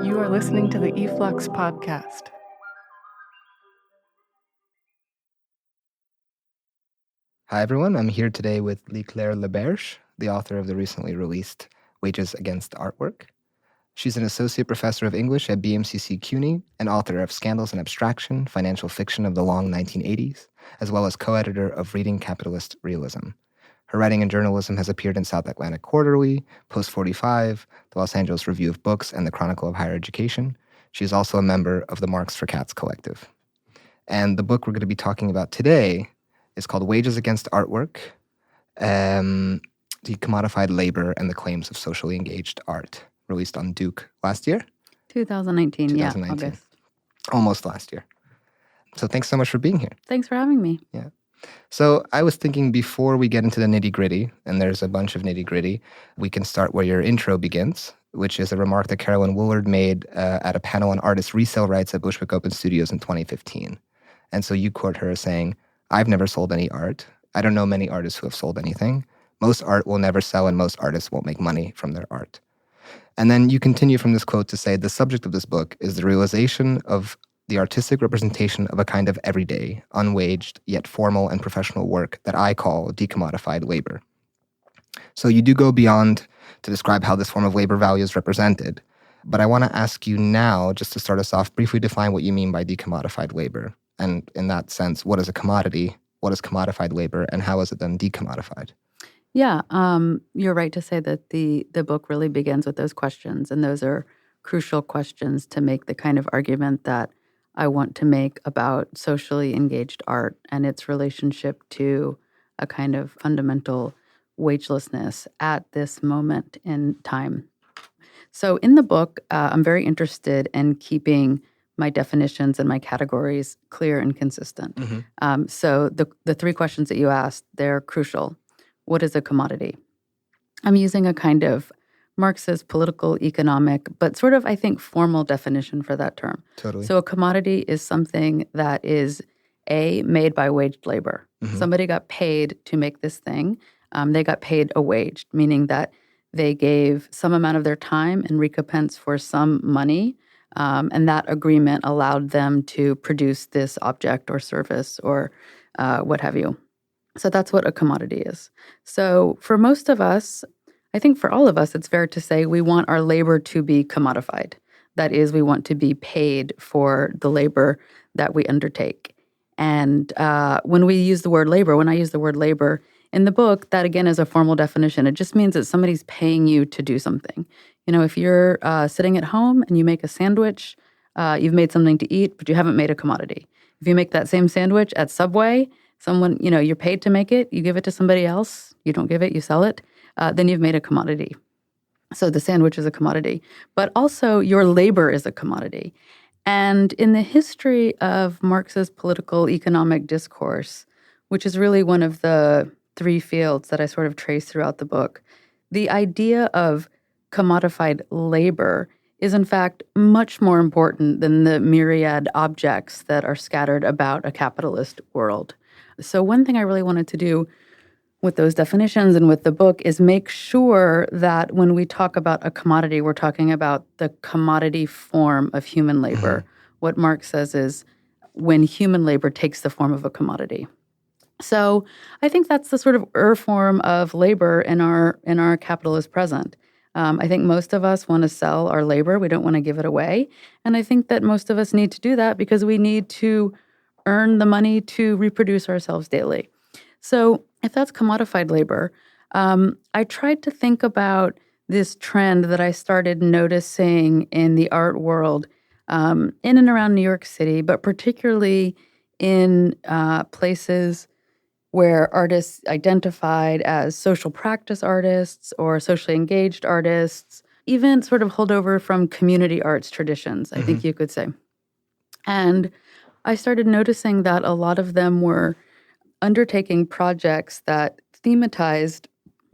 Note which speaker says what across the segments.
Speaker 1: You are listening to the e-flux podcast.
Speaker 2: Hi, everyone. I'm here today with Leigh Claire La Berge, the author of the recently released Wages Against Artwork. She's an associate professor of English at BMCC CUNY and author of Scandals and Abstraction, Financial Fiction of the Long 1980s, as well as co-editor of Reading Capitalist Realism. Her writing in journalism has appeared in South Atlantic Quarterly, Post 45, the Los Angeles Review of Books, and the Chronicle of Higher Education. She is also a member of the Marx for Cats collective. And the book we're going to be talking about today is called Wages Against Artwork, Decommodified Labor and the Claims of Socially Engaged Art, released on Duke last year?
Speaker 3: 2019, yeah, August.
Speaker 2: Almost last year. So thanks so much for being here.
Speaker 3: Thanks for having me.
Speaker 2: Yeah. So I was thinking before we get into the nitty-gritty, and there's a bunch of nitty-gritty, we can start where your intro begins, which is a remark that Carolyn Woolard made at a panel on artist resale rights at Bushwick Open Studios in 2015. And so you quote her as saying, "I've never sold any art. I don't know many artists who have sold anything. Most art will never sell and most artists won't make money from their art." And then you continue from this quote to say, "The subject of this book is the realization of the artistic representation of a kind of everyday, unwaged, yet formal and professional work that I call decommodified labor." So you do go beyond to describe how this form of labor value is represented. But I want to ask you now, just to start us off, briefly define what you mean by decommodified labor. And in that sense, what is a commodity? What is commodified labor? And how is it then decommodified?
Speaker 3: Yeah, you're right to say that the book really begins with those questions. And those are crucial questions to make the kind of argument that I want to make about socially engaged art and its relationship to a kind of fundamental wagelessness at this moment in time. So in the book, I'm very interested in keeping my definitions and my categories clear and consistent.
Speaker 2: Mm-hmm.
Speaker 3: So the three questions that you asked, they're crucial. What is a commodity? I'm using a kind of Marxist political economic, but sort of, I think, formal definition for that term.
Speaker 2: Totally.
Speaker 3: So a commodity is something that is, made by waged labor.
Speaker 2: Mm-hmm.
Speaker 3: Somebody got paid to make this thing. They got paid a wage, meaning that they gave some amount of their time in recompense for some money, and that agreement allowed them to produce this object or service or what have you. So that's what a commodity is. So for most of us, I think for all of us, it's fair to say we want our labor to be commodified. That is, we want to be paid for the labor that we undertake. And when I use the word labor in the book, that again is a formal definition. It just means that somebody's paying you to do something. You know, if you're sitting at home and you make a sandwich, you've made something to eat, but you haven't made a commodity. If you make that same sandwich at Subway, someone, you're paid to make it, you give it to somebody else, you don't give it, you sell it, then you've made a commodity. So the sandwich is a commodity. But also your labor is a commodity. And in the history of Marx's political economic discourse, which is really one of the three fields that I sort of trace throughout the book, the idea of commodified labor is in fact much more important than the myriad objects that are scattered about a capitalist world. So one thing I really wanted to do with those definitions and with the book is make sure that when we talk about a commodity, we're talking about the commodity form of human labor. Mm-hmm. What Marx says is when human labor takes the form of a commodity. So I think that's the sort of form of labor in our capitalist present. I think most of us want to sell our labor. We don't want to give it away. And I think that most of us need to do that because we need to earn the money to reproduce ourselves daily. So if that's commodified labor, I tried to think about this trend that I started noticing in the art world in and around New York City, but particularly in places where artists identified as social practice artists or socially engaged artists, even sort of holdover from community arts traditions, I think you could say. And I started noticing that a lot of them were undertaking projects that thematized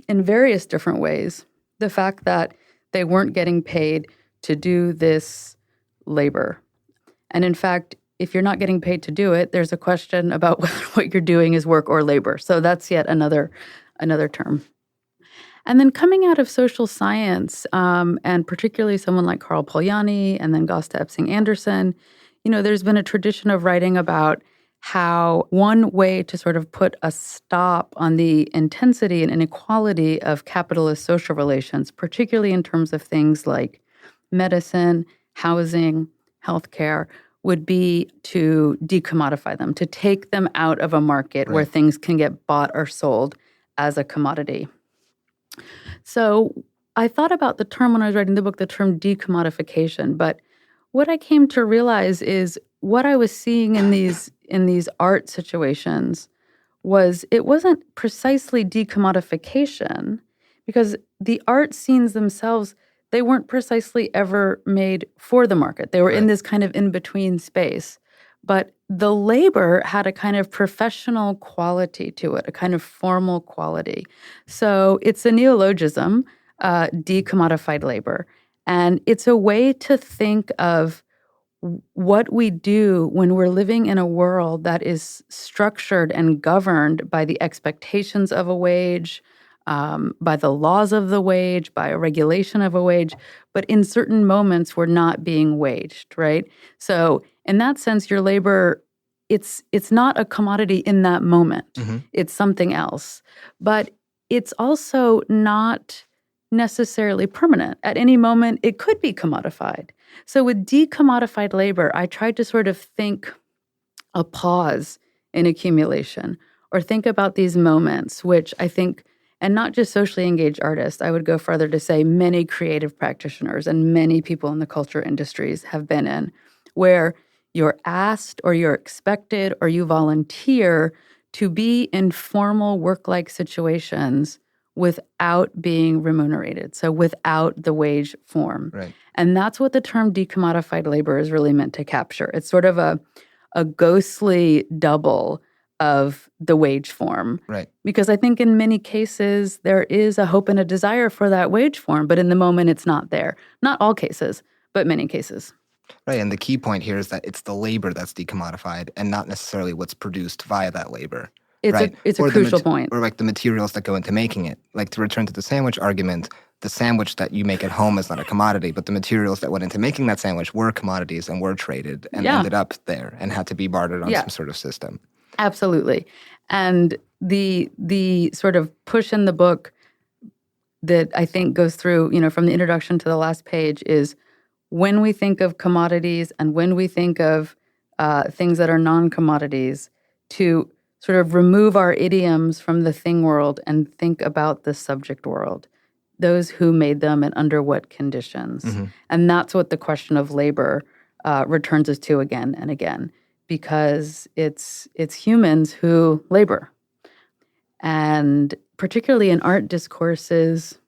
Speaker 3: in various different ways the fact that they weren't getting paid to do this labor. And in fact, if you're not getting paid to do it, there's a question about whether what you're doing is work or labor. So that's yet another term. And then coming out of social science, and particularly someone like Carl Polanyi and then Gösta Epsing-Anderson, there's been a tradition of writing about how one way to sort of put a stop on the intensity and inequality of capitalist social relations, particularly in terms of things like medicine, housing, healthcare, would be to decommodify them, to take them out of a market where things can get bought or sold as a commodity. So I thought about the term when I was writing the book, the term decommodification, but what I came to realize is what I was seeing in these art situations was it wasn't precisely decommodification, because the art scenes themselves, they weren't precisely ever made for the market. They were in this kind of in-between space. But the labor had a kind of professional quality to it, a kind of formal quality. So it's a neologism, decommodified labor. And it's a way to think of what we do when we're living in a world that is structured and governed by the expectations of a wage, by the laws of the wage, by a regulation of a wage, but in certain moments we're not being waged, right? So in that sense, your labor, it's not a commodity in that moment. It's something else. But it's also not necessarily permanent. At any moment, it could be commodified. So with decommodified labor, I tried to sort of think a pause in accumulation, or think about these moments, which I think, and not just socially engaged artists, I would go further to say many creative practitioners and many people in the culture industries have been in, where you're asked or you're expected or you volunteer to be in formal work-like situations without being remunerated, so without the wage form.
Speaker 2: Right.
Speaker 3: And that's what the term decommodified labor is really meant to capture. It's sort of a ghostly double of the wage form.
Speaker 2: Right.
Speaker 3: Because I think in many cases there is a hope and a desire for that wage form, but in the moment it's not there. Not all cases, but many cases.
Speaker 2: Right, and the key point here is that it's the labor that's decommodified and not necessarily what's produced via that labor.
Speaker 3: It's a crucial point.
Speaker 2: Or like the materials that go into making it. Like, to return to the sandwich argument, the sandwich that you make at home is not a commodity, but the materials that went into making that sandwich were commodities and were traded and ended up there and had to be bartered on some sort of system.
Speaker 3: Absolutely. And the sort of push in the book that I think goes through, from the introduction to the last page is when we think of commodities and when we think of things that are non-commodities, to sort of remove our idioms from the thing world and think about the subject world, those who made them and under what conditions. And that's what the question of labor returns us to again and again, because it's humans who labor. And particularly in art discourses,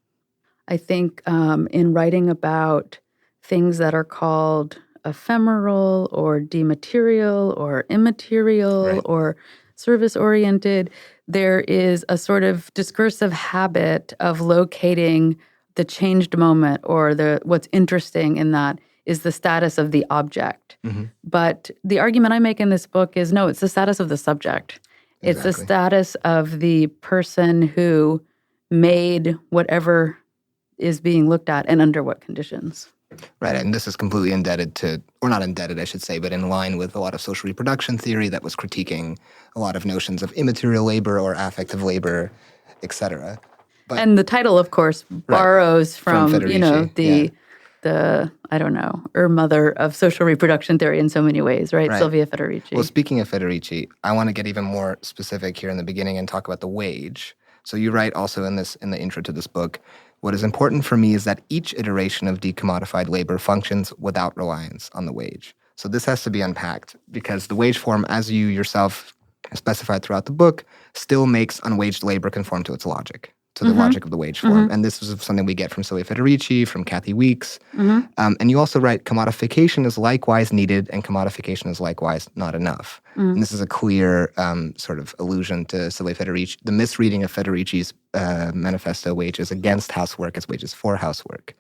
Speaker 3: I think in writing about things that are called ephemeral or dematerial or immaterial or service-oriented, there is a sort of discursive habit of locating the changed moment, or what's interesting in that is the status of the object. But the argument I make in this book is, no, it's the status of the subject. It's the status of the person who made whatever is being looked at and under what conditions.
Speaker 2: Right, and this is completely indebted to, or not indebted, I should say, but in line with a lot of social reproduction theory that was critiquing a lot of notions of immaterial labor or affective labor, etc.
Speaker 3: And the title, of course, borrows from
Speaker 2: Federici,
Speaker 3: the I don't know, mother of social reproduction theory in so many ways, right? Sylvia Federici.
Speaker 2: Well, speaking of Federici, I want to get even more specific here in the beginning and talk about the wage. So you write also in the intro to this book, what is important for me is that each iteration of decommodified labor functions without reliance on the wage. So this has to be unpacked, because the wage form, as you yourself specified throughout the book, still makes unwaged labor conform to its logic, to the logic of the wage form. And this is something we get from Sylvia Federici, from Kathy Weeks. And you also write, commodification is likewise needed and commodification is likewise not enough. And this is a clear sort of allusion to Sylvia Federici, the misreading of Federici's manifesto, Wages Against Housework as Wages for Housework.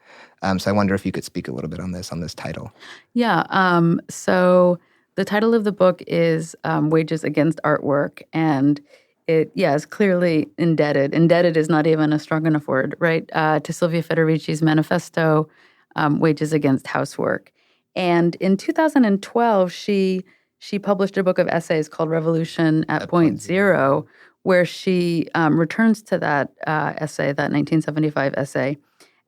Speaker 2: So I wonder if you could speak a little bit on this title.
Speaker 3: Yeah. So the title of the book is Wages Against Artwork, and it, is clearly indebted. Indebted is not even a strong enough word, right? To Silvia Federici's manifesto, Wages Against Housework. And in 2012, she published a book of essays called Revolution at Point Zero, where she returns to that essay, that 1975 essay,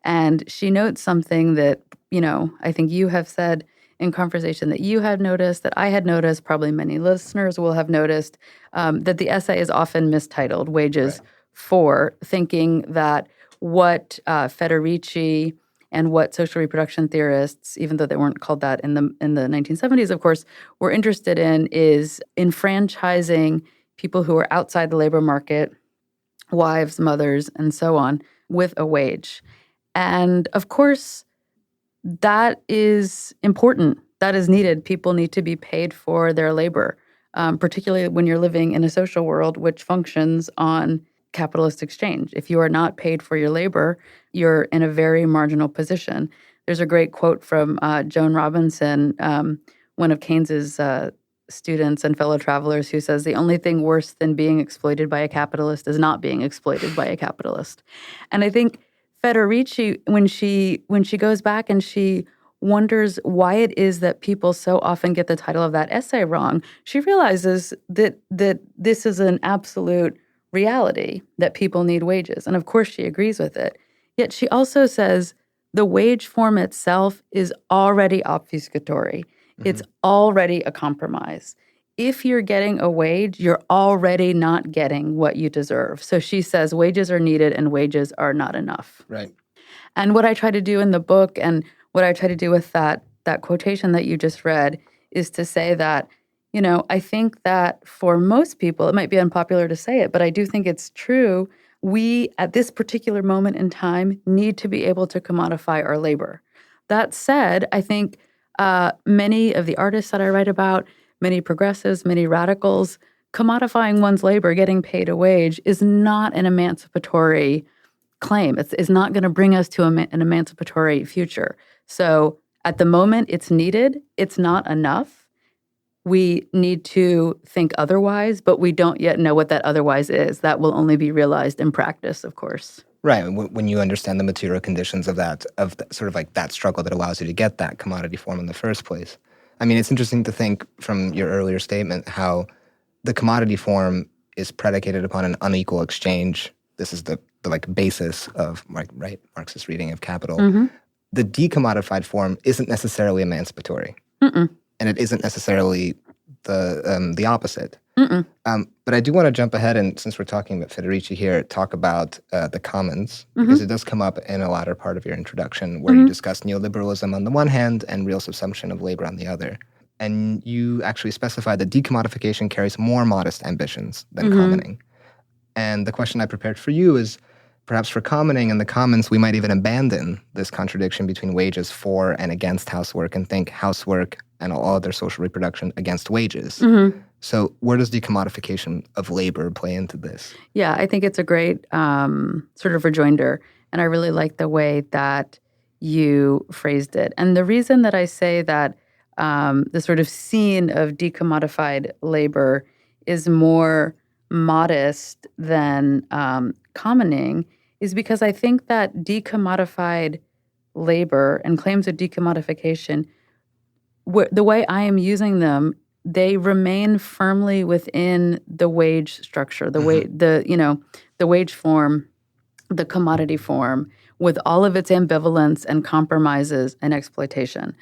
Speaker 3: and she notes something that, I think you have said in conversation that you had noticed, that I had noticed, probably many listeners will have noticed, that the essay is often mistitled Wages for, thinking that what Federici and what social reproduction theorists, even though they weren't called that in the 1970s, of course, were interested in is enfranchising people who are outside the labor market, wives, mothers, and so on, with a wage. And of course, that is important. That is needed. People need to be paid for their labor, particularly when you're living in a social world which functions on capitalist exchange. If you are not paid for your labor, you're in a very marginal position. There's a great quote from Joan Robinson, one of Keynes's students and fellow travelers, who says, the only thing worse than being exploited by a capitalist is not being exploited by a capitalist. And I think Federici, when she goes back and she wonders why it is that people so often get the title of that essay wrong, she realizes that this is an absolute reality, that people need wages. And of course she agrees with it. Yet she also says the wage form itself is already obfuscatory. It's already a compromise. If you're getting a wage, you're already not getting what you deserve. So she says wages are needed and wages are not enough.
Speaker 2: Right.
Speaker 3: And what I try to do in the book, and what I try to do with that quotation that you just read, is to say that, I think that for most people, it might be unpopular to say it, but I do think it's true. We, at this particular moment in time, need to be able to commodify our labor. That said, I think many of the artists that I write about, many progressives, many radicals, commodifying one's labor, getting paid a wage, is not an emancipatory claim. It's not going to bring us to an emancipatory future. So at the moment, it's needed. It's not enough. We need to think otherwise, but we don't yet know what that otherwise is. That will only be realized in practice, of course.
Speaker 2: Right. When you understand the material conditions of sort of like that struggle that allows you to get that commodity form in the first place. I mean, it's interesting to think from your earlier statement how the commodity form is predicated upon an unequal exchange. This is the like basis of Marxist reading of capital. The decommodified form isn't necessarily emancipatory, and it isn't necessarily the opposite. But I do want to jump ahead, and since we're talking about Federici here, talk about the commons, because it does come up in a latter part of your introduction where you discuss neoliberalism on the one hand and real subsumption of labor on the other. And you actually specify that decommodification carries more modest ambitions than commoning. And the question I prepared for you is, perhaps for commoning and the commons, we might even abandon this contradiction between wages for and against housework and think housework and all other social reproduction against wages. So where does decommodification of labor play into this? Yeah,
Speaker 3: I think it's a great sort of rejoinder. And I really like the way that you phrased it. And the reason that I say that the sort of scene of decommodified labor is more modest than commoning is because I think that decommodified labor and claims of decommodification, the way I am using them, they remain firmly within the wage structure, the wage form, the commodity form, with all of its ambivalence and compromises and exploitation.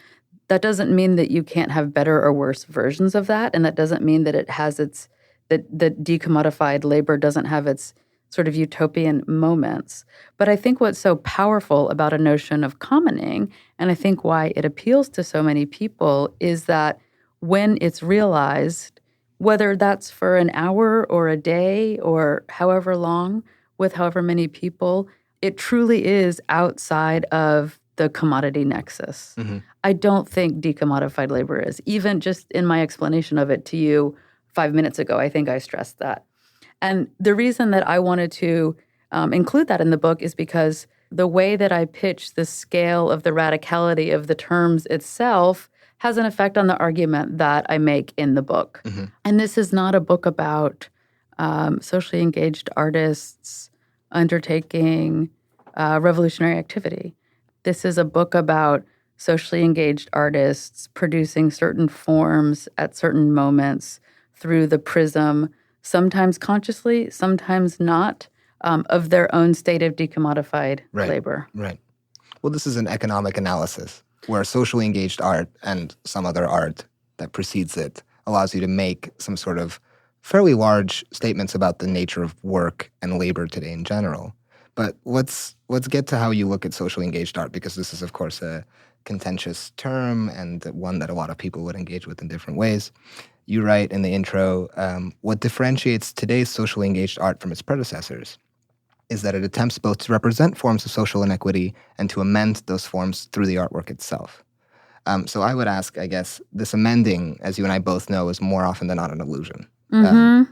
Speaker 3: That doesn't mean that you can't have better or worse versions of that, and that doesn't mean that it has that decommodified labor doesn't have its sort of utopian moments. But I think what's so powerful about a notion of commoning, and I think why it appeals to so many people, is that when it's realized, whether that's for an hour or a day or however long, with however many people, it truly is outside of the commodity nexus. I don't think decommodified labor is. Even just in my explanation of it to you 5 minutes ago, I think I stressed that. And the reason that I wanted to include that in the book is because the way that I pitch the scale of the radicality of the terms itself has an effect on the argument that I make in the book. And this is not a book about socially engaged artists undertaking revolutionary activity. This is a book about socially engaged artists producing certain forms at certain moments through the prism, sometimes consciously, sometimes not, of their own state of decommodified labor.
Speaker 2: Right. Well, this is an economic analysis where socially engaged art and some other art that precedes it allows you to make some sort of fairly large statements about the nature of work and labor today in general. But let's get to how you look at socially engaged art, because this is, of course, a contentious term and one that a lot of people would engage with in different ways. You write in the intro, what differentiates today's socially engaged art from its predecessors is that it attempts both to represent forms of social inequity and to amend those forms through the artwork itself. So I would ask, I guess, this amending, as you and I both know, is more often than not an illusion.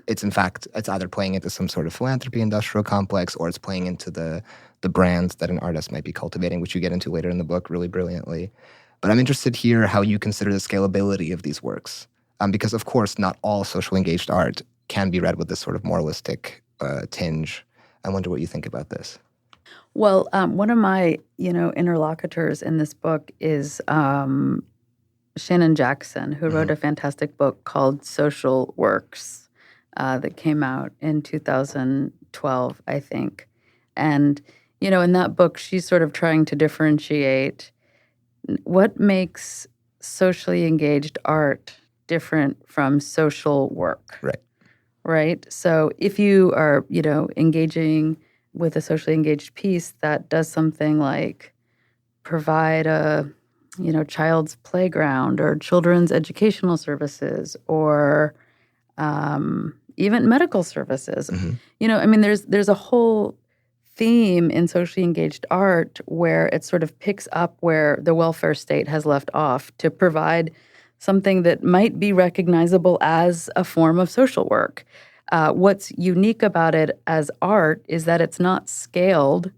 Speaker 2: It's in fact, it's either playing into some sort of philanthropy industrial complex, or it's playing into the brands that an artist might be cultivating, which you get into later in the book really brilliantly. But I'm interested here how you consider the scalability of these works. Because, of course, not all socially engaged art can be read with this sort of moralistic tinge. I wonder what you think about this.
Speaker 3: Well, one of my, interlocutors in this book is Shannon Jackson, who wrote a fantastic book called Social Works that came out in 2012, I think. And, in that book, she's sort of trying to differentiate what makes socially engaged art different from social work. Right? So if you are, engaging with a socially engaged piece that does something like provide a, child's playground or children's educational services or even medical services. There's a whole theme in socially engaged art where it sort of picks up where the welfare state has left off to provide something that might be recognizable as a form of social work. What's unique about it as art is that it's not scaled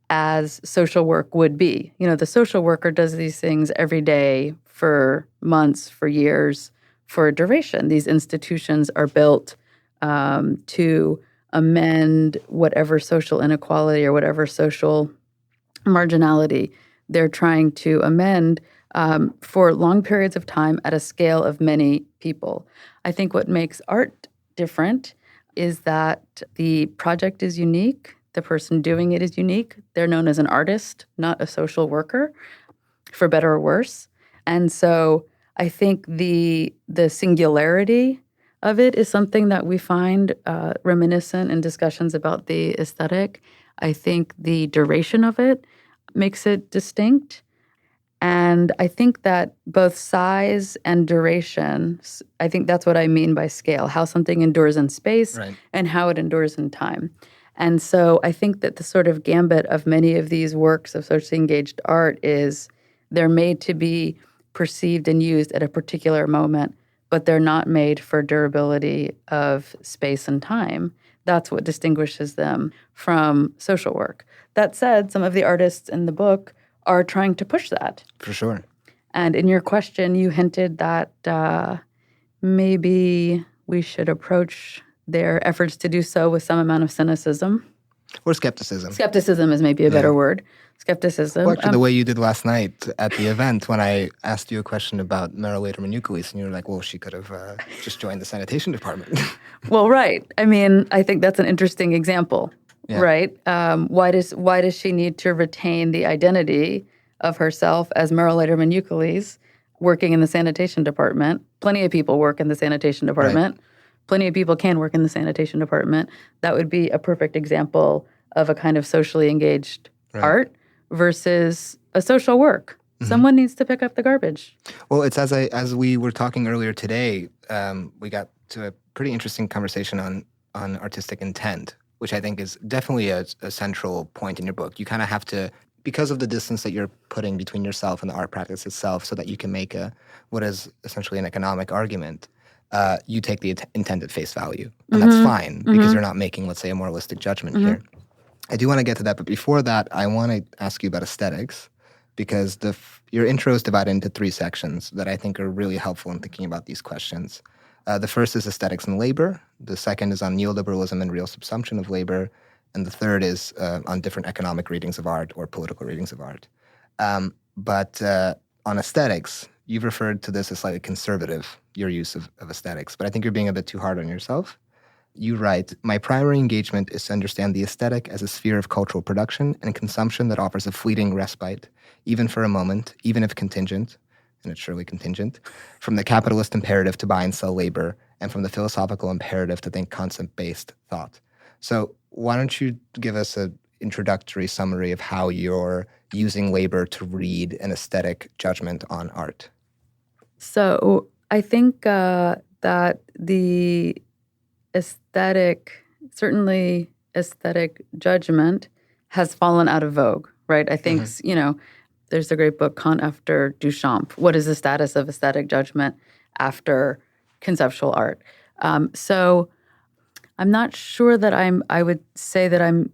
Speaker 3: as social work would be. The social worker does these things every day for months, for years, for a duration. These institutions are built to amend whatever social inequality or whatever social marginality they're trying to amend for long periods of time at a scale of many people. I think what makes art different is that the project is unique. The person doing it is unique. They're known as an artist, not a social worker, for better or worse. And so I think the singularity of it is something that we find reminiscent in discussions about the aesthetic. I think the duration of it makes it distinct. And I think that both size and duration, I think that's what I mean by scale, how something endures in space and how it endures in time. And so I think that the sort of gambit of many of these works of socially engaged art is they're made to be perceived and used at a particular moment, but they're not made for durability of space and time. That's what distinguishes them from social work. That said, some of the artists in the book are trying to push that.
Speaker 2: For sure.
Speaker 3: And in your question, you hinted that maybe we should approach their efforts to do so with some amount of cynicism.
Speaker 2: Or skepticism.
Speaker 3: Skepticism is maybe a better word. Skepticism.
Speaker 2: Well, actually, the way you did last night at the event when I asked you a question about Mara Lederman-Ukeles, and you were like, well, she could have just joined the sanitation department.
Speaker 3: Well, right. I think that's an interesting example. Yeah. Right? Why does she need to retain the identity of herself as Mara Lederman-Ukeles working in the sanitation department? Plenty of people work in the sanitation department. Plenty of people can work in the sanitation department. That would be a perfect example of a kind of socially engaged art versus a social work. Someone needs to pick up the garbage.
Speaker 2: Well, it's as we were talking earlier today, we got to a pretty interesting conversation on artistic intent, which I think is definitely a central point in your book. You kind of have to, because of the distance that you're putting between yourself and the art practice itself, so that you can make what is essentially an economic argument, you take the intent at face value. And that's fine, because you're not making, let's say, a moralistic judgment here. I do want to get to that, but before that, I want to ask you about aesthetics, because your intro is divided into 3 sections that I think are really helpful in thinking about these questions. The first is Aesthetics and Labor. The second is on neoliberalism and real subsumption of labor. And the third is on different economic readings of art or political readings of art. But on aesthetics, you've referred to this as slightly conservative, your use of aesthetics. But I think you're being a bit too hard on yourself. You write, my primary engagement is to understand the aesthetic as a sphere of cultural production and consumption that offers a fleeting respite, even for a moment, even if contingent, and it's surely contingent, from the capitalist imperative to buy and sell labor and from the philosophical imperative to think concept-based thought. So why don't you give us an introductory summary of how you're using labor to read an aesthetic judgment on art?
Speaker 3: So I think that the certainly aesthetic judgment has fallen out of vogue, right? I think, there's a great book, Kant after Duchamp. What is the status of aesthetic judgment after conceptual art? So I'm not sure that I would say that I'm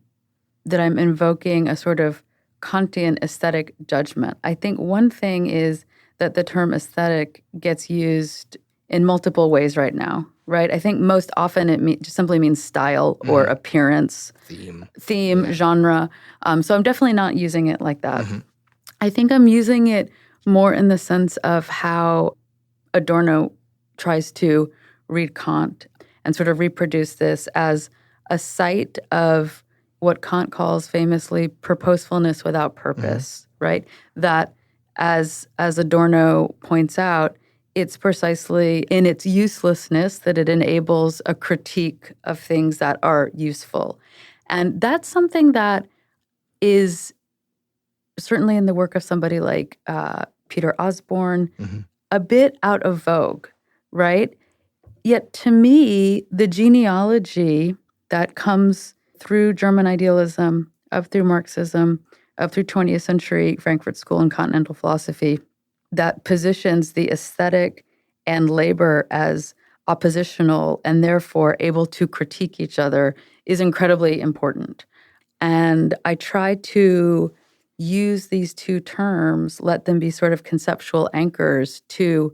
Speaker 3: invoking a sort of Kantian aesthetic judgment. I think one thing is that the term aesthetic gets used in multiple ways right now, right? I think most often it just simply means style or appearance, theme, genre. So I'm definitely not using it like that. I think I'm using it more in the sense of how Adorno tries to read Kant and sort of reproduce this as a site of what Kant calls famously purposefulness without purpose, right? That as Adorno points out, it's precisely in its uselessness that it enables a critique of things that are useful. And that's something that is certainly in the work of somebody like Peter Osborne, a bit out of vogue, right? Yet to me, the genealogy that comes through German idealism, up through Marxism, up through 20th century Frankfurt School and continental philosophy, that positions the aesthetic and labor as oppositional and therefore able to critique each other is incredibly important. And I try to use these two terms, let them be sort of conceptual anchors to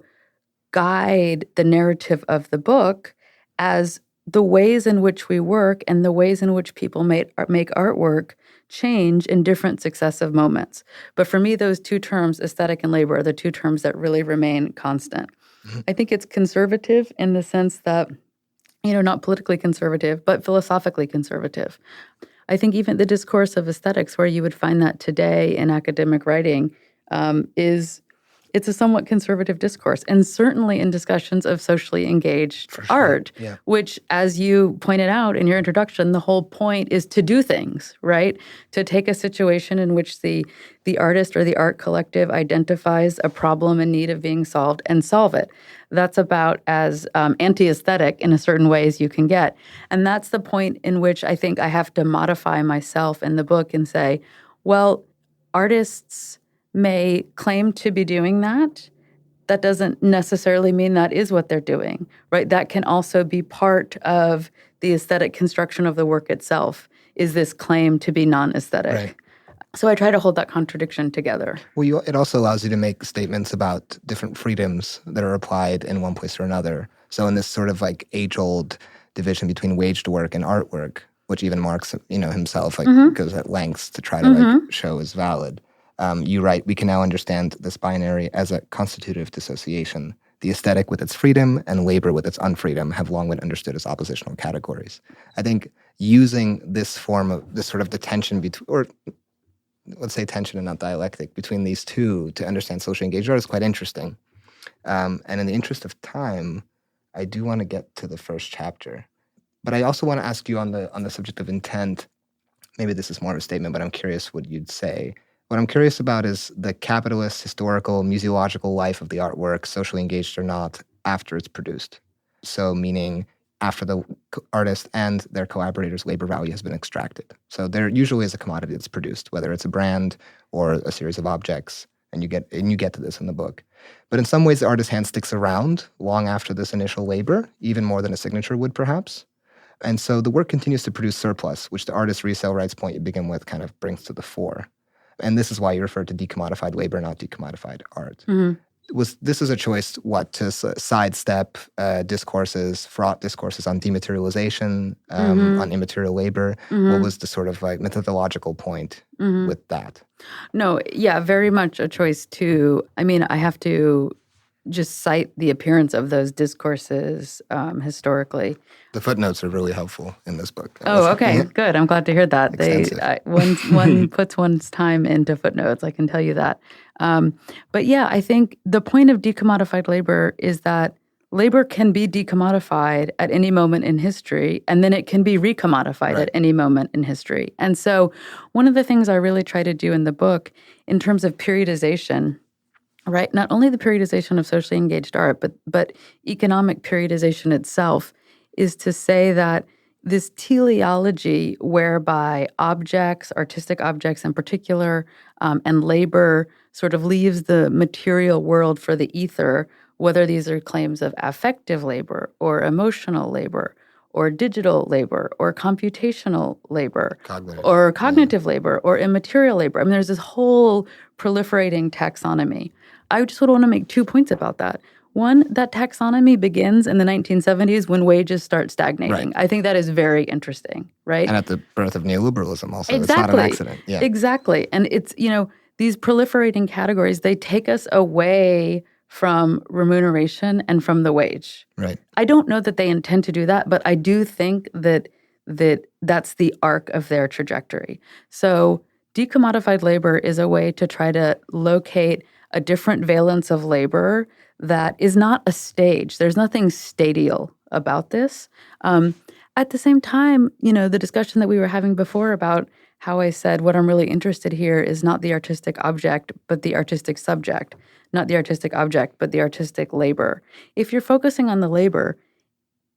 Speaker 3: guide the narrative of the book as the ways in which we work and the ways in which people make artwork change in different successive moments. But for me, those two terms, aesthetic and labor, are the two terms that really remain constant. I think it's conservative in the sense that, not politically conservative, but philosophically conservative. I think even the discourse of aesthetics, where you would find that today in academic writing, it's a somewhat conservative discourse, and certainly in discussions of socially engaged art, which, as you pointed out in your introduction, the whole point is to do things, right? To take a situation in which the artist or the art collective identifies a problem in need of being solved and solve it. That's about as anti-aesthetic in a certain way as you can get. And that's the point in which I think I have to modify myself in the book and say, well, artists may claim to be doing that. That doesn't necessarily mean that is what they're doing, right? That can also be part of the aesthetic construction of the work itself, is this claim to be non-aesthetic.
Speaker 2: Right.
Speaker 3: So I try to hold that contradiction together.
Speaker 2: Well, it also allows you to make statements about different freedoms that are applied in one place or another. So in this sort of like age-old division between waged work and artwork, which even Marx, himself goes at lengths to try to show is valid. You write, we can now understand this binary as a constitutive dissociation. The aesthetic with its freedom and labor with its unfreedom have long been understood as oppositional categories. I think using this form of this sort of the tension between, or let's say tension and not dialectic, between these two to understand socially engaged art is quite interesting. And in the interest of time, I do want to get to the first chapter. But I also want to ask you on the subject of intent. Maybe this is more of a statement, but I'm curious what you'd say. What I'm curious about is the capitalist, historical, museological life of the artwork, socially engaged or not, after it's produced. So meaning after the artist and their collaborators' labor value has been extracted. So there usually is a commodity that's produced, whether it's a brand or a series of objects, and you get to this in the book. But in some ways, the artist's hand sticks around long after this initial labor, even more than a signature would perhaps. And so the work continues to produce surplus, which the artist's resale rights point you begin with kind of brings to the fore. And this is why you refer to decommodified labor, not decommodified art. this is a choice, to sidestep fraught discourses on dematerialization, on immaterial labor? What was the sort of like methodological point with that?
Speaker 3: No, yeah, very much a choice too. I mean, I have to just cite the appearance of those discourses historically.
Speaker 2: The footnotes are really helpful in this book.
Speaker 3: Oh, okay, good. I'm glad to hear that. One puts one's time into footnotes, I can tell you that. But yeah, I think the point of decommodified labor is that labor can be decommodified at any moment in history, and then it can be recommodified at any moment in history. And so one of the things I really try to do in the book in terms of periodization, right, not only the periodization of socially engaged art, but economic periodization itself, is to say that this teleology whereby objects, artistic objects in particular, and labor sort of leaves the material world for the ether, whether these are claims of affective labor or emotional labor or digital labor or computational labor or cognitive labor or immaterial labor. I mean, there's this whole proliferating taxonomy. I just would want to make 2 points about that. One, that taxonomy begins in the 1970s when wages start stagnating. I think that is very interesting, right?
Speaker 2: And at the birth of neoliberalism also.
Speaker 3: Exactly.
Speaker 2: It's not an accident. Yeah.
Speaker 3: Exactly. And it's, these proliferating categories, they take us away from remuneration and from the wage.
Speaker 2: Right.
Speaker 3: I don't know that they intend to do that, but I do think that that's the arc of their trajectory. So decommodified labor is a way to try to locate a different valence of labor that is not a stage. There's nothing stadial about this. At the same time, the discussion that we were having before about how I said what I'm really interested here is not the artistic object, but the artistic subject, not the artistic object, but the artistic labor. If you're focusing on the labor,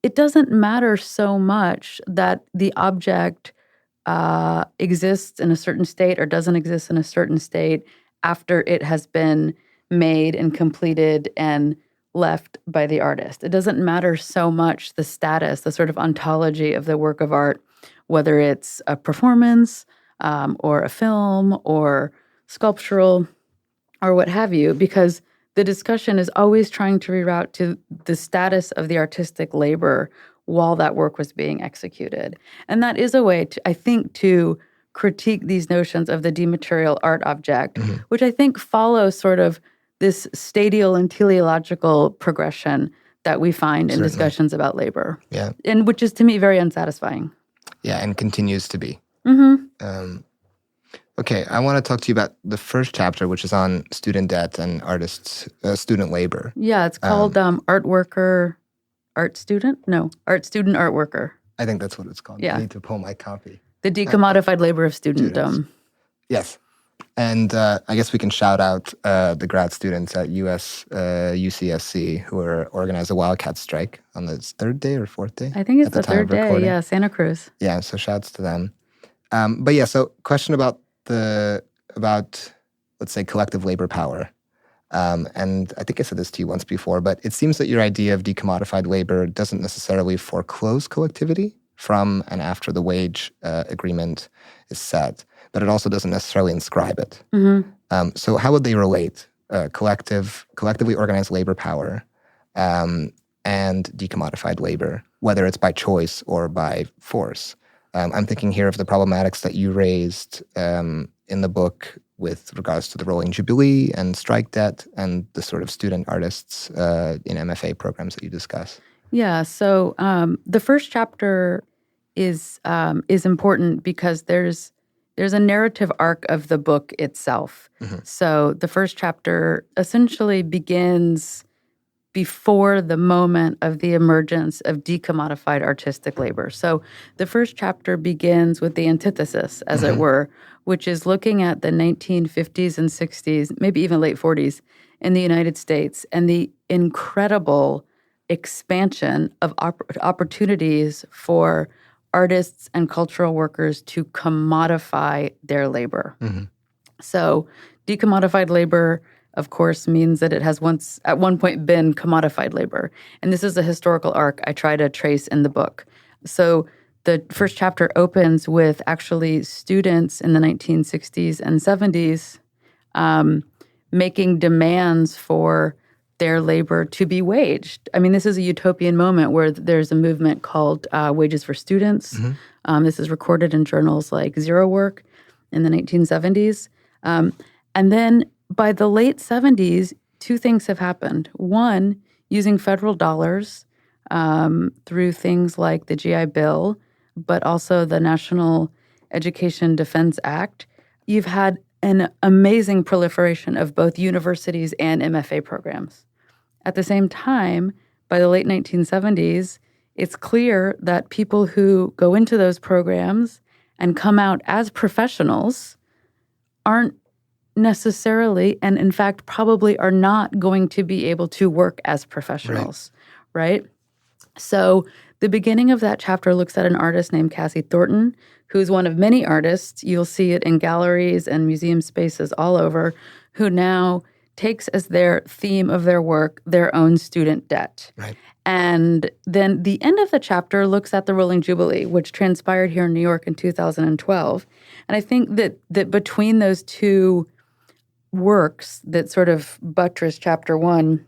Speaker 3: it doesn't matter so much that the object exists in a certain state or doesn't exist in a certain state after it has been made and completed and left by the artist. It doesn't matter so much the status, the sort of ontology of the work of art, whether it's a performance or a film or sculptural or what have you, because the discussion is always trying to reroute to the status of the artistic labor while that work was being executed. And that is a way, I think, to critique these notions of the dematerial art object, which I think follows sort of this stadial and teleological progression that we find in discussions about labor.
Speaker 2: Yeah.
Speaker 3: And which is, to me, very unsatisfying.
Speaker 2: Yeah, and continues to be. Okay, I want to talk to you about the first chapter, which is on student debt and student labor.
Speaker 3: Yeah, it's called Art Student, Art Worker.
Speaker 2: I think that's what it's called.
Speaker 3: Yeah.
Speaker 2: I need to pull my copy.
Speaker 3: The Decommodified Labor of Studentdom.
Speaker 2: Yes. And I guess we can shout out the grad students at UCSC who are organized a Wildcat strike on the third day or fourth day?
Speaker 3: I think it's the third day, yeah, Santa Cruz.
Speaker 2: Yeah, so shouts to them. But yeah, so question about let's say, collective labor power. And I think I said this to you once before, but it seems that your idea of decommodified labor doesn't necessarily foreclose collectivity from and after the wage agreement is set, but it also doesn't necessarily inscribe it. So how would they relate collectively organized labor power and decommodified labor, whether it's by choice or by force? I'm thinking here of the problematics that you raised in the book with regards to the rolling jubilee and strike debt and the sort of student artists in MFA programs that you discuss. Yeah,
Speaker 3: so the first chapter is important because there's a narrative arc of the book itself. So the first chapter essentially begins before the moment of the emergence of decommodified artistic labor. So the first chapter begins with the antithesis, as it were, which is looking at the 1950s and 60s, maybe even late 40s in the United States, and the incredible expansion of opportunities for artists and cultural workers to commodify their labor. So decommodified labor, of course, means that it has at one point been commodified labor. And this is a historical arc I try to trace in the book. So the first chapter opens with actually students in the 1960s and 70s making demands for their labor to be waged. I mean, this is a utopian moment where there's a movement called Wages for Students. This is recorded in journals like Zero Work in the 1970s. And then by the late 70s, two things have happened. One, using federal dollars through things like the GI Bill, but also the National Education Defense Act, you've had an amazing proliferation of both universities and MFA programs. At the same time, by the late 1970s, it's clear that people who go into those programs and come out as professionals aren't necessarily, and in fact probably are not going to be able to work as professionals, right? So the beginning of that chapter looks at an artist named Cassie Thornton, who's one of many artists. You'll see it in galleries and museum spaces all over, who now takes as their theme of their work their own student debt.
Speaker 2: Right.
Speaker 3: And then the end of the chapter looks at the Rolling Jubilee, which transpired here in New York in 2012. And I think that between those two works that sort of buttress chapter one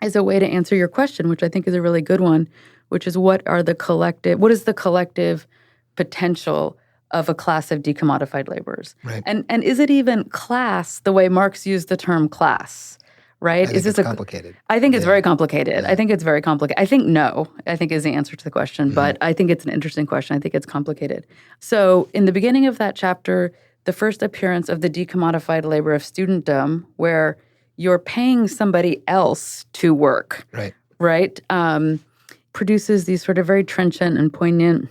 Speaker 3: is a way to answer your question, which I think is a really good one, which is what is the collective potential of a class of decommodified laborers?
Speaker 2: Right.
Speaker 3: And is it even class the way Marx used the term class, right?
Speaker 2: I think it's complicated.
Speaker 3: I think it's very complicated.
Speaker 2: Yeah.
Speaker 3: I think it's very complicated. I think no, I think is the answer to the question, but I think it's an interesting question. I think it's complicated. So in the beginning of that chapter, the first appearance of the decommodified labor of studentdom, where you're paying somebody else to work, right? Produces these sort of very trenchant and poignant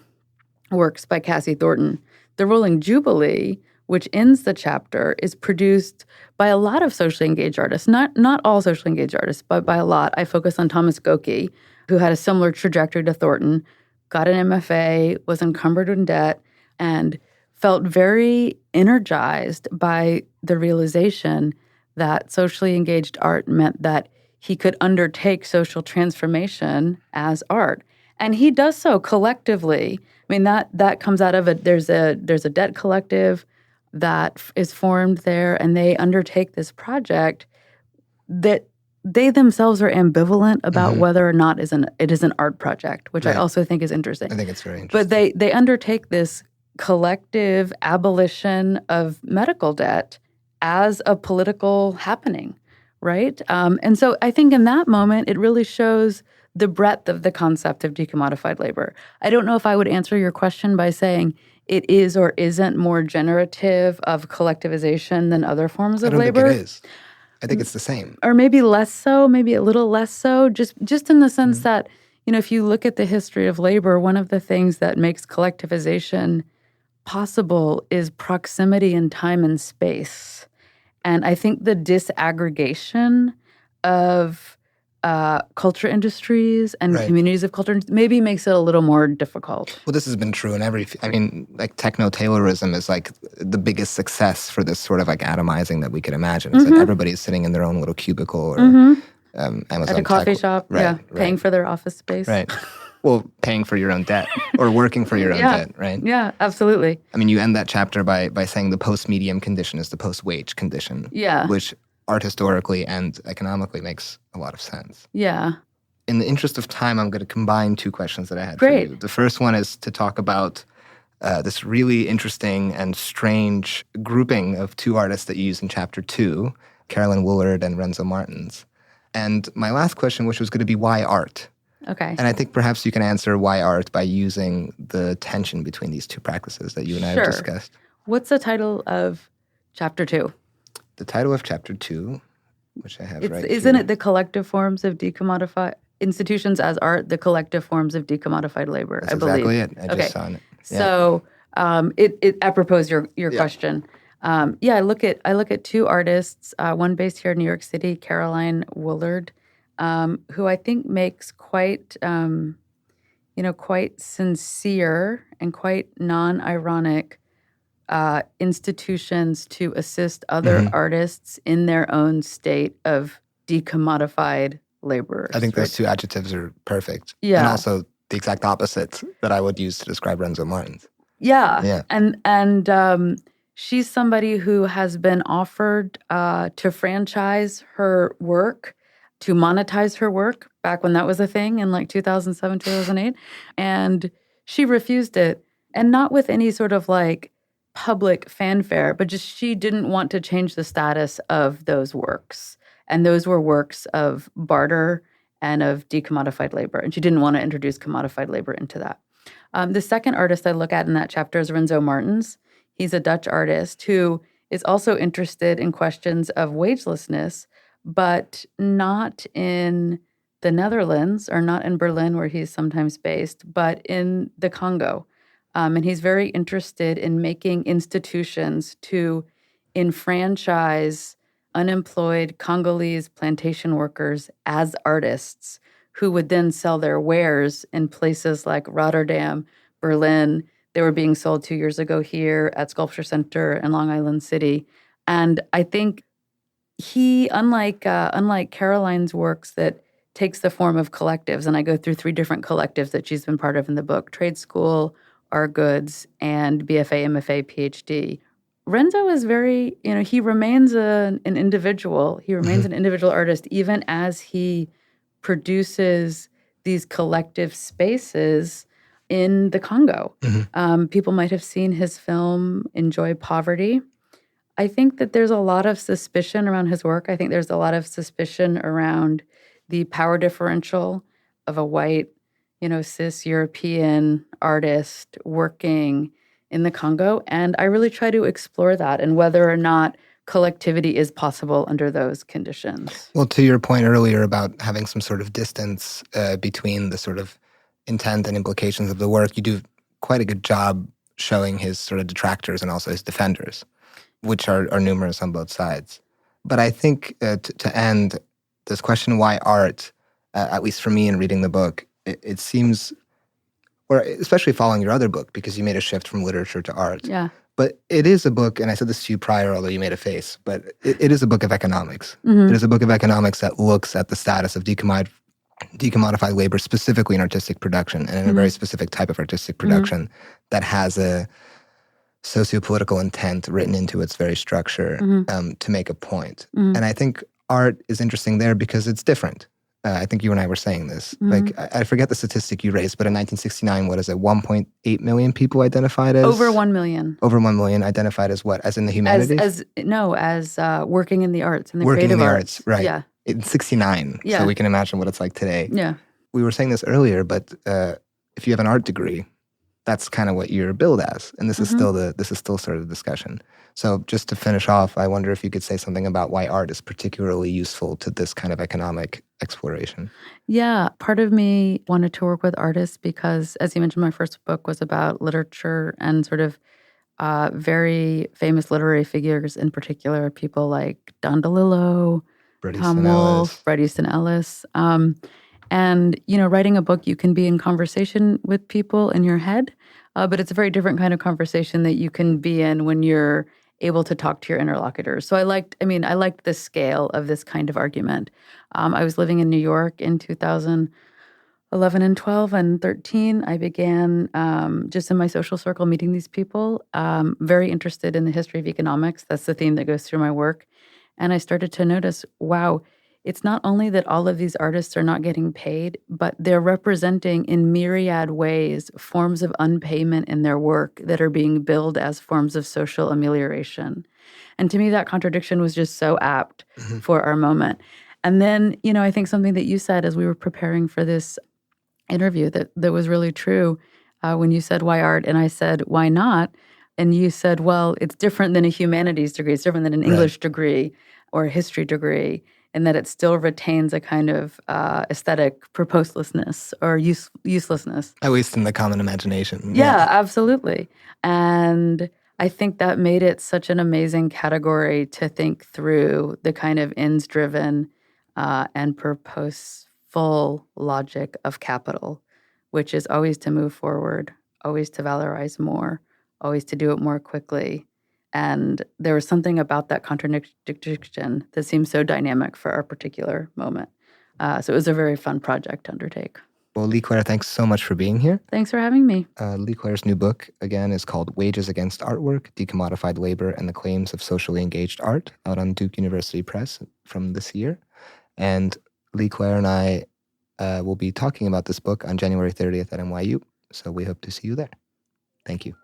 Speaker 3: works by Cassie Thornton. The Rolling Jubilee, which ends the chapter, is produced by a lot of socially engaged artists. Not all socially engaged artists, but by a lot. I focus on Thomas Goki, who had a similar trajectory to Thornton, got an MFA, was encumbered in debt, and felt very energized by the realization that socially engaged art meant that he could undertake social transformation as art. And he does so collectively. I mean, that comes out of it. There's a debt collective that is formed there, and they undertake this project that they themselves are ambivalent about whether or not it is an art project, which I also think is interesting.
Speaker 2: I think it's very interesting.
Speaker 3: But they undertake this collective abolition of medical debt as a political happening, right? And so I think in that moment, it really shows the breadth of the concept of decommodified labor. I don't know if I would answer your question by saying it is or isn't more generative of collectivization than other forms of labor.
Speaker 2: I don't think it is. I think it's the same.
Speaker 3: Or maybe less so, maybe a little less so, just in the sense that, if you look at the history of labor, one of the things that makes collectivization possible is proximity in time and space. And I think the disaggregation of culture industries and communities of culture maybe makes it a little more difficult.
Speaker 2: Well, this has been true in like techno-Taylorism is like the biggest success for this sort of like atomizing that we could imagine. It's like everybody's sitting in their own little cubicle or Amazon
Speaker 3: at a coffee shop, paying for their office space.
Speaker 2: Right. Well, paying for your own debt or working for your own debt, right?
Speaker 3: Yeah, absolutely.
Speaker 2: I mean, you end that chapter by saying the post-medium condition is the post-wage condition.
Speaker 3: Yeah.
Speaker 2: Which art historically and economically makes a lot of sense.
Speaker 3: Yeah.
Speaker 2: In the interest of time, I'm going to combine two questions that I had
Speaker 3: Great.
Speaker 2: for you. The first one is to talk about this really interesting and strange grouping of two artists that you use in chapter 2, Carolyn Woolard and Renzo Martins. And my last question, which was going to be why art?
Speaker 3: Okay.
Speaker 2: And I think perhaps you can answer why art by using the tension between these two practices that you and I have discussed.
Speaker 3: What's the title of chapter 2?
Speaker 2: The title of chapter 2, which I have right
Speaker 3: Isn't
Speaker 2: here.
Speaker 3: it the collective forms of decommodified institutions as art, the collective forms of decommodified labor?
Speaker 2: That's
Speaker 3: I believe.
Speaker 2: exactly it. I just saw it. Yeah.
Speaker 3: So it apropos your question. I look at two artists, one based here in New York City, Caroline Woolard, who I think makes quite sincere and quite non-ironic institutions to assist other artists in their own state of decommodified laborers.
Speaker 2: I think those two adjectives are perfect.
Speaker 3: Yeah.
Speaker 2: And also the exact opposite that I would use to describe Renzo Martins.
Speaker 3: Yeah. And she's somebody who has been offered to franchise her work to monetize her work back when that was a thing in like 2007, 2008. And she refused it, and not with any sort of like public fanfare, but just she didn't want to change the status of those works. And those were works of barter and of decommodified labor. And she didn't want to introduce commodified labor into that. The second artist I look at in that chapter is Renzo Martens. He's a Dutch artist who is also interested in questions of wagelessness, but not in the Netherlands or not in Berlin, where he's sometimes based, but in the Congo. And he's very interested in making institutions to enfranchise unemployed Congolese plantation workers as artists who would then sell their wares in places like Rotterdam, Berlin. They were being sold 2 years ago here at Sculpture Center in Long Island City. And I think he, unlike Caroline's works that takes the form of collectives, and I go through 3 different collectives that she's been part of in the book: Trade School, Our Goods, and BFA, MFA, PhD. Renzo is very, he remains an individual. He remains an individual artist even as he produces these collective spaces in the Congo. People might have seen his film, Enjoy Poverty. I think that there's a lot of suspicion around his work. I think there's a lot of suspicion around the power differential of a white, cis European artist working in the Congo. And I really try to explore that and whether or not collectivity is possible under those conditions.
Speaker 2: Well, to your point earlier about having some sort of distance between the sort of intent and implications of the work, you do quite a good job showing his sort of detractors and also his defenders, which are numerous on both sides. But I think to end this question, why art, at least for me in reading the book, it seems, or especially following your other book, because you made a shift from literature to art.
Speaker 3: Yeah.
Speaker 2: But it is a book, and I said this to you prior, although you made a face, but it is a book of economics. It is a book of economics that looks at the status of decommodified labor, specifically in artistic production, and in a very specific type of artistic production that has a sociopolitical intent written into its very structure to make a point. And I think art is interesting there because it's different. I think you and I were saying this. Like, I forget the statistic you raised, but in 1969, what is it, 1.8 million people identified as?
Speaker 3: Over 1 million.
Speaker 2: Over 1 million identified as what? As in the humanities?
Speaker 3: As working in the arts, in the
Speaker 2: working
Speaker 3: creative
Speaker 2: in the
Speaker 3: arts.
Speaker 2: right.
Speaker 3: Yeah.
Speaker 2: In 69,
Speaker 3: Yeah.
Speaker 2: so we can imagine what it's like today.
Speaker 3: Yeah.
Speaker 2: We were saying this earlier, but if you have an art degree, that's kind of what you're billed as. And this is still sort of the discussion. So just to finish off, I wonder if you could say something about why art is particularly useful to this kind of economic exploration.
Speaker 3: Yeah. Part of me wanted to work with artists because, as you mentioned, my first book was about literature and sort of very famous literary figures, in particular, people like Don DeLillo, Tom Wolfe, Bret Easton Ellis. And, writing a book, you can be in conversation with people in your head, but it's a very different kind of conversation that you can be in when you're able to talk to your interlocutors. So I liked the scale of this kind of argument. I was living in New York in 2011 and 12 and 13. I began just in my social circle meeting these people, very interested in the history of economics. That's the theme that goes through my work. And I started to notice, wow, it's not only that all of these artists are not getting paid, but they're representing in myriad ways forms of unpayment in their work that are being billed as forms of social amelioration. And to me, that contradiction was just so apt for our moment. And then, I think something that you said as we were preparing for this interview that was really true when you said, why art? And I said, why not? And you said, well, it's different than a humanities degree. It's different than an English degree or a history degree, in that it still retains a kind of aesthetic purposelessness or uselessness.
Speaker 2: At least in the common imagination.
Speaker 3: Yeah, absolutely. And I think that made it such an amazing category to think through the kind of ends-driven and purposeful logic of capital, which is always to move forward, always to valorize more, always to do it more quickly. And there was something about that contradiction that seemed so dynamic for our particular moment. So it was a very fun project to undertake.
Speaker 2: Well, Leigh Claire, thanks so much for being here.
Speaker 3: Thanks for having me.
Speaker 2: Leigh Claire's new book, again, is called Wages Against Artwork, Decommodified Labor and the Claims of Socially Engaged Art, out on Duke University Press from this year. And Leigh Claire and I will be talking about this book on January 30th at NYU. So we hope to see you there. Thank you.